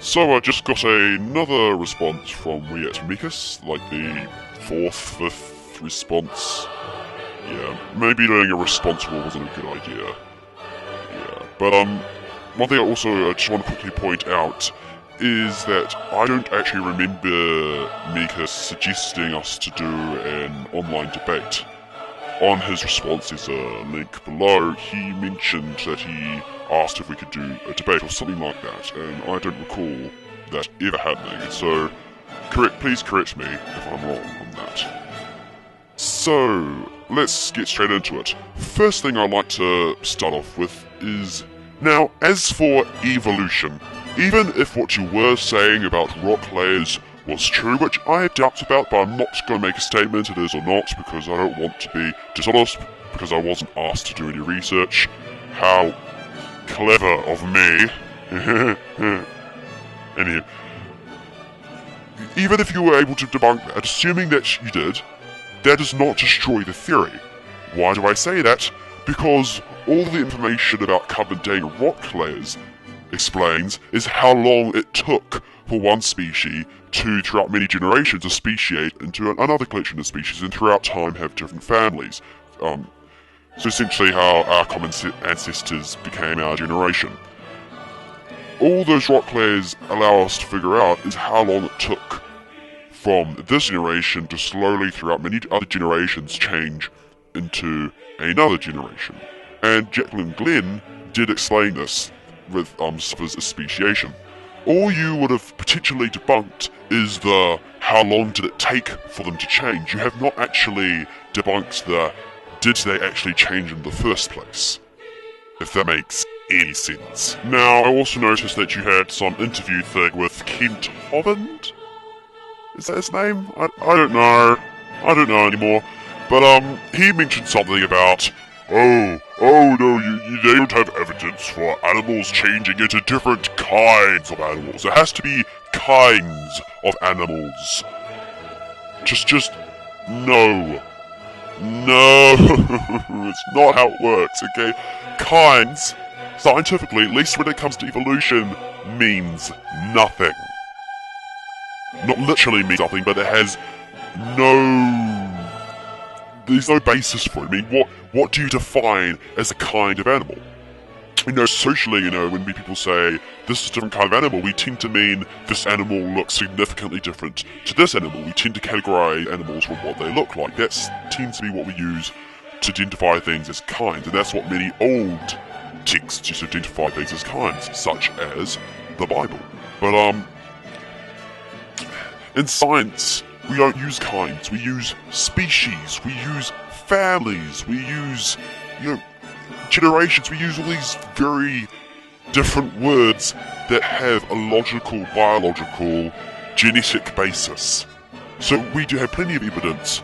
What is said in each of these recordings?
So I just got another response from Mikus, like the fifth response. Yeah, maybe doing a response rule wasn't a good idea. Yeah, but one thing I just want to quickly point out is that I don't actually remember Mikus suggesting us to do an online debate. On his response, there's a link below. He mentioned that he asked if we could do a debate or something like that, and I don't recall that ever happening. So, please correct me if I'm wrong on that. So, let's get straight into it. First thing I'd like to start off with is, now, as for evolution, even if what you were saying about rock layers was true, which I have doubts about, but I'm not going to make a statement it is or not, because I don't want to be dishonest, because I wasn't asked to do any research. How clever of me. Anyway, even if you were able to debunk that, assuming that you did, that does not destroy the theory. Why do I say that? Because all the information about carbon dating rock layers explains is how long it took for one species to, throughout many generations, to speciate into another collection of species, and throughout time have different families. So essentially how our common ancestors became our generation. All those rock layers allow us to figure out is how long it took from this generation to slowly, throughout many other generations, change into another generation. And Jacqueline Glenn did explain this with Suffer's speciation. All you would have potentially debunked is the how long did it take for them to change. You have not actually debunked the did they actually change in the first place, if that makes any sense. Now, I also noticed that you had some interview thing with Kent Holland? Is that his name? I don't know. I don't know anymore. But he mentioned something about, oh no, you don't have evidence for animals changing into different kinds of animals. There has to be kinds of animals. Just, no. No, it's not how it works, okay? Kinds, scientifically, at least when it comes to evolution, means nothing. Not literally means nothing, but it has there's no basis for it. I mean, what do you define as a kind of animal? Socially, when people say, this is a different kind of animal, we tend to mean this animal looks significantly different to this animal. We tend to categorize animals from what they look like. That tends to be what we use to identify things as kinds, and that's what many old texts used to identify things as kinds, such as the Bible. But, in science, we don't use kinds, we use species, we use families, we use, generations, we use all these very different words that have a logical, biological, genetic basis. So we do have plenty of evidence,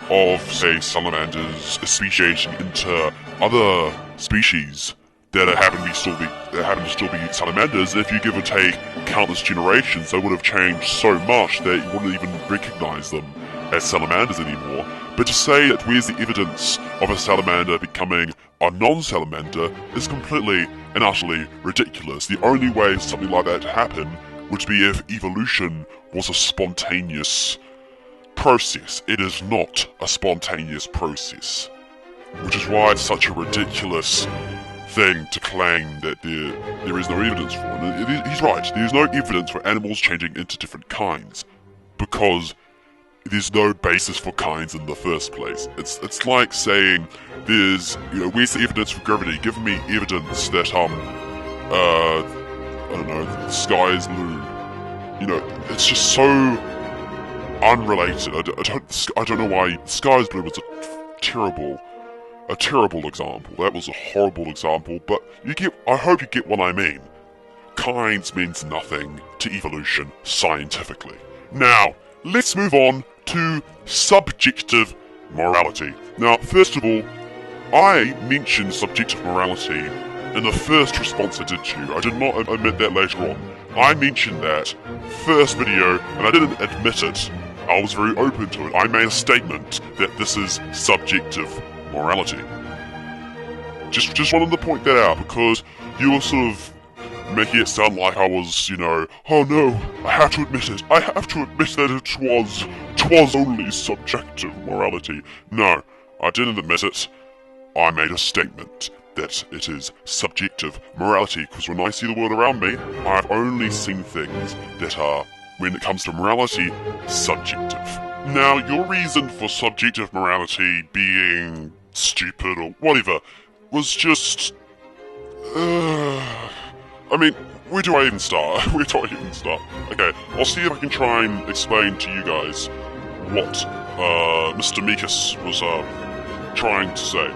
of, say, salamanders speciating into other species that happen to still be salamanders. If you give or take countless generations, they would have changed so much that you wouldn't even recognize them as salamanders anymore. But to say that where's the evidence of a salamander becoming a non-salamander is completely and utterly ridiculous. The only way something like that to happen would be if evolution was a spontaneous process. It is not a spontaneous process, which is why it's such a ridiculous thing to claim that there is no evidence for. And he's right, there's no evidence for animals changing into different kinds, because there's no basis for kinds in the first place. It's like saying there's, where's the evidence for gravity? Give me evidence that, I don't know, the sky is blue. It's just so unrelated. I don't know why the sky is blue was a terrible example. That was a horrible example, but I hope you get what I mean. Kinds means nothing to evolution scientifically. Now, let's move on to subjective morality. Now, first of all, I mentioned subjective morality in the first response I did to you. I did not admit that later on. I mentioned that first video, and I didn't admit it. I was very open to it. I made a statement that this is subjective morality. Just wanted to point that out, because you were sort of making it sound like I was, oh no, I have to admit it. I have to admit that it was only subjective morality. No, I didn't admit it. I made a statement that it is subjective morality, because when I see the world around me, I've only seen things that are, when it comes to morality, subjective. Now, your reason for subjective morality being stupid or whatever was just... I mean, where do I even start? Okay, I'll see if I can try and explain to you guys what Mr. Mikas was trying to say.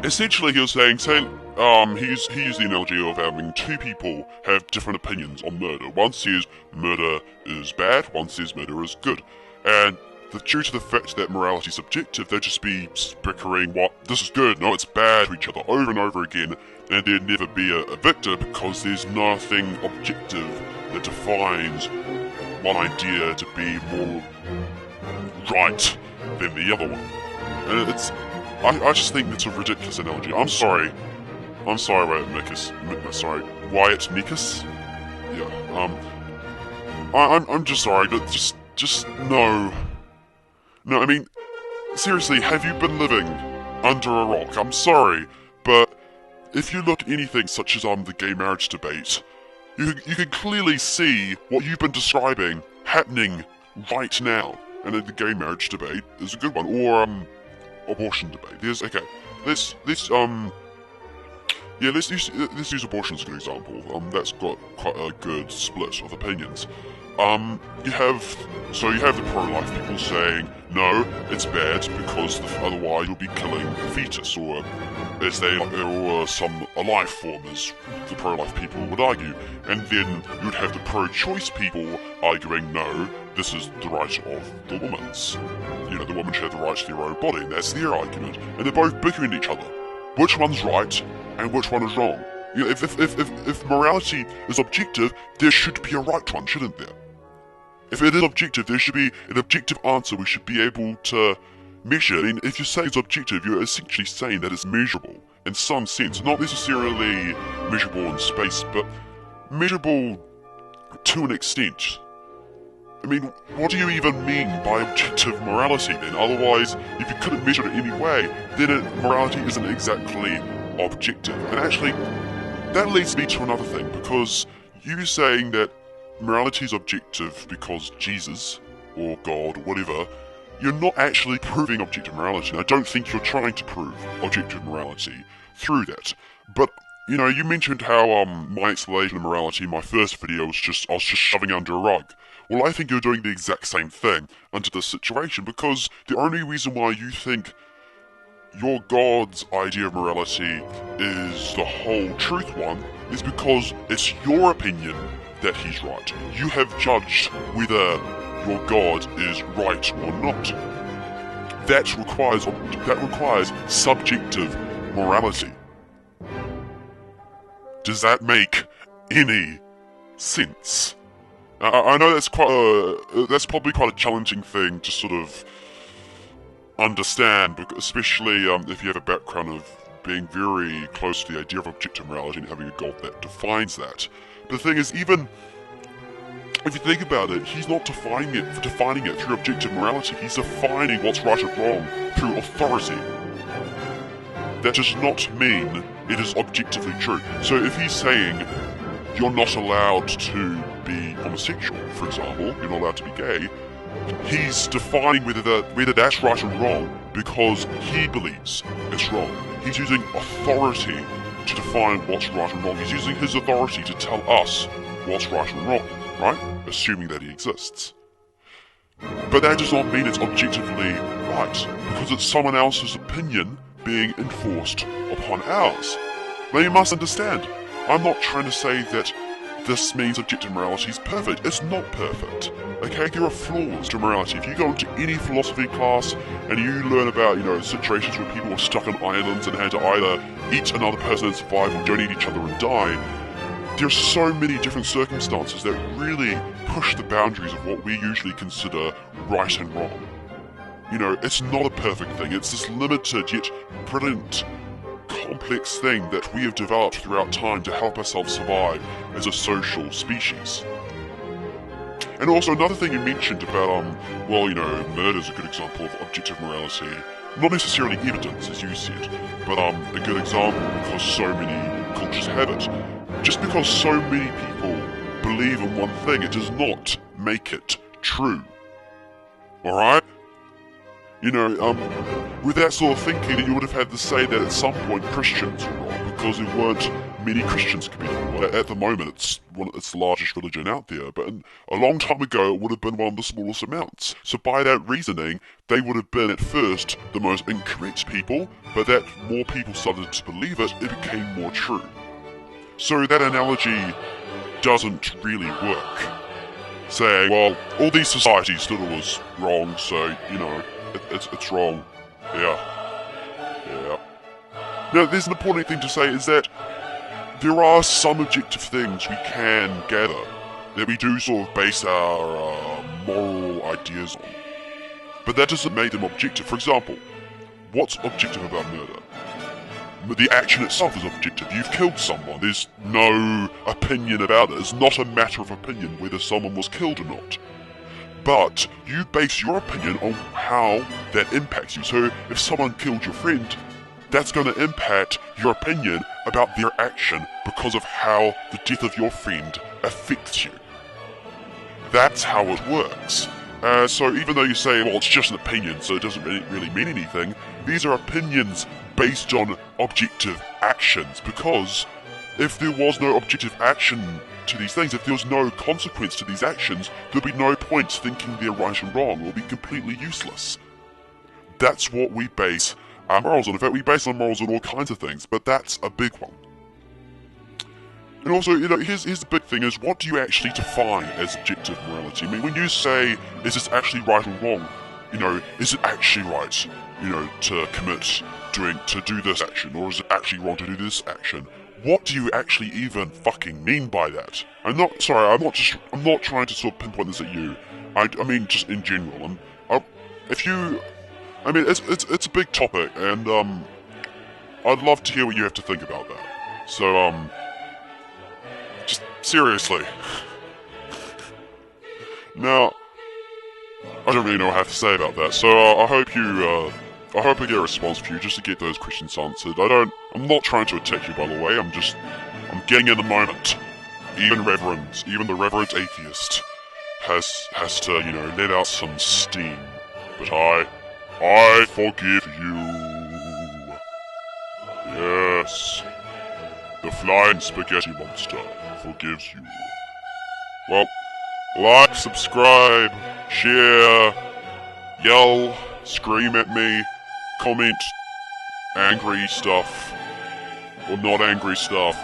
Essentially, he was saying he used the analogy of having two people have different opinions on murder. One says murder is bad, one says murder is good. And due to the fact that morality is subjective, they'd just be bickering this is good, no, it's bad to each other over and over again, and there'd never be a victor because there's nothing objective that defines one idea to be more right than the other one. And I just think it's a ridiculous analogy. I'm sorry, Wyatt Mikas? Yeah, I'm just sorry, but just no. No, I mean, seriously, have you been living under a rock? I'm sorry, but if you look at anything such as the gay marriage debate, you can clearly see what you've been describing happening right now. And the gay marriage debate is a good one, or abortion debate. Let's use abortion as a good example. That's got quite a good split of opinions. You have the pro-life people saying, no, it's bad because otherwise you'll be killing the fetus, or a life form, as the pro-life people would argue. And then you'd have the pro-choice people arguing, no, this is the right of the woman's. The woman should have the right to their own body, and that's their argument. And they're both bickering at each other. Which one's right and which one is wrong? If morality is objective, there should be a right one, shouldn't there? If it is objective, there should be an objective answer we should be able to measure. I mean, if you say it's objective, you're essentially saying that it's measurable in some sense. Not necessarily measurable in space, but measurable to an extent. I mean, what do you even mean by objective morality then? Otherwise, if you couldn't measure it any way, then morality isn't exactly objective. And actually, that leads me to another thing, because you saying that morality is objective because Jesus, or God, or whatever, you're not actually proving objective morality. I don't think you're trying to prove objective morality through that. But, you mentioned how my explanation of morality in my first video I was just shoving under a rug. Well, I think you're doing the exact same thing under this situation, because the only reason why you think your God's idea of morality is the whole truth one is because it's your opinion that he's right. You have judged whether your God is right or not. That requires subjective morality. Does that make any sense? I know that's probably quite a challenging thing to sort of understand, especially if you have a background of being very close to the idea of objective morality and having a God that defines that. But the thing is, even if you think about it, he's not defining it through objective morality. He's defining what's right or wrong through authority. That does not mean it is objectively true. So if he's saying you're not allowed to be homosexual, for example, you're not allowed to be gay, he's defining whether that's right or wrong because he believes it's wrong. He's using authority to define what's right and wrong. He's using his authority to tell us what's right and wrong, right? Assuming that he exists. But that does not mean it's objectively right, because it's someone else's opinion being enforced upon ours. Now you must understand, I'm not trying to say that this means objective morality is perfect. It's not perfect. Okay, there are flaws to morality. If you go into any philosophy class and you learn about, situations where people were stuck on islands and had to either eat another person and survive or don't eat each other and die, there's so many different circumstances that really push the boundaries of what we usually consider right and wrong. It's not a perfect thing. It's this limited yet brilliant complex thing that we have developed throughout time to help ourselves survive as a social species. And also another thing you mentioned about, murder is a good example of objective morality. Not necessarily evidence, as you said, but a good example because so many cultures have it. Just because so many people believe in one thing, it does not make it true. Alright? With that sort of thinking, you would have had to say that at some point Christians were wrong, because there weren't many Christians committing. Well, at the moment, it's the largest religion out there, but a long time ago, it would have been one of the smallest amounts. So by that reasoning, they would have been at first the most incorrect people, but that more people started to believe it, it became more true. So that analogy doesn't really work. Saying, well, all these societies thought it was wrong, so, it's wrong. Yeah. Now, there's an important thing to say is that there are some objective things we can gather that we do sort of base our moral ideas on. But that doesn't make them objective. For example, what's objective about murder? The action itself is objective. You've killed someone. There's no opinion about it. It's not a matter of opinion whether someone was killed or not. But you base your opinion on how that impacts you. So if someone killed your friend, that's going to impact your opinion about their action because of how the death of your friend affects you. That's how it works. So even though you say, well, it's just an opinion, so it doesn't really mean anything, these are opinions based on objective actions, because if there was no objective action to these things, if there was no consequence to these actions, there'd be no point thinking they're right and wrong. It would be completely useless. That's what we base our morals on. In fact, we base our morals on all kinds of things, but that's a big one. And also, here's the big thing is, what do you actually define as objective morality? I mean, when you say, is this actually right or wrong? Is it actually right, to do this action, or is it actually wrong to do this action? What do you actually even fucking mean by that? I'm not trying to sort of pinpoint this at you. I mean, just in general. It's a big topic, and I'd love to hear what you have to think about that. So, just seriously. Now, I don't really know what I have to say about that. So I hope I get a response from you just to get those questions answered. I'm not trying to attack you, by the way. I'm getting in the moment. Even the reverend atheist has to, let out some steam. But I forgive you. Yes. The flying spaghetti monster forgives you. Well, like, subscribe, share, yell, scream at me, comment angry stuff, or not angry stuff.